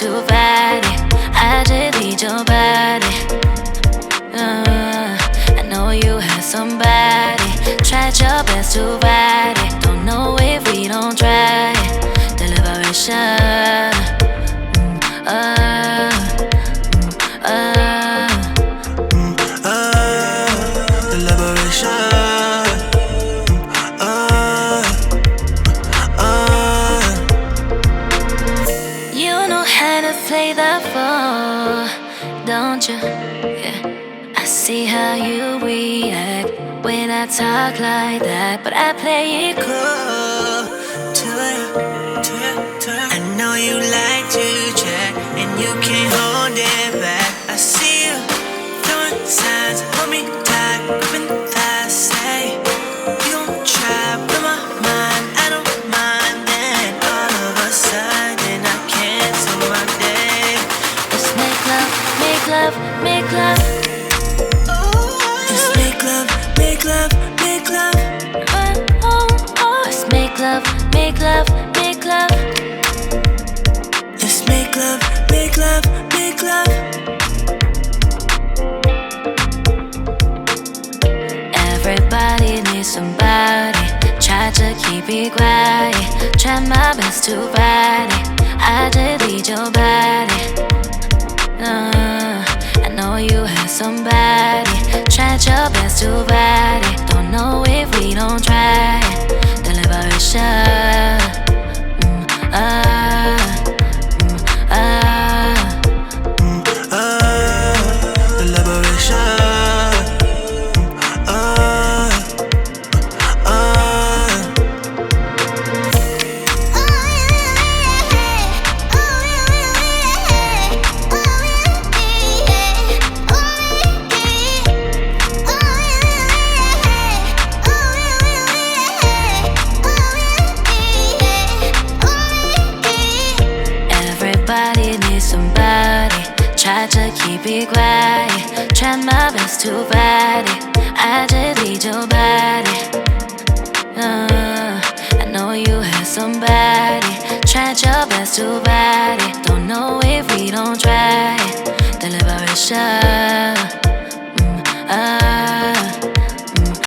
to fight it. I just need your body. I know you had somebody. Tried your best to fight it. Don't know if we don't try it. Deliberation. You know how to play the fool, don't you? Yeah. I see how you react when I talk like that, but I play it cool to you. I know you like to chat and you can't hold it back. I see you throwing signs, hold me tight, gripping thighs. Say you gon' try, blow my mind. I don't mind. Then all of a sudden I cancel my day. Let's make love, make love, make love. Let's make love, make love, make love. Let's make love, make love, make love. Let's make love, make love, make love. Everybody needs somebody. Try to keep it quiet. Try my best to fight it. I just need your body. I know you have somebody. Tried your best to fight it. Don't know if we don't try it. Deliberation. Everybody needs somebody. Try to keep it quiet. Try my best to fight it. I just need your body. I know you have somebody. Tried your best to fight it. Don't know if we don't try it. Deliberation.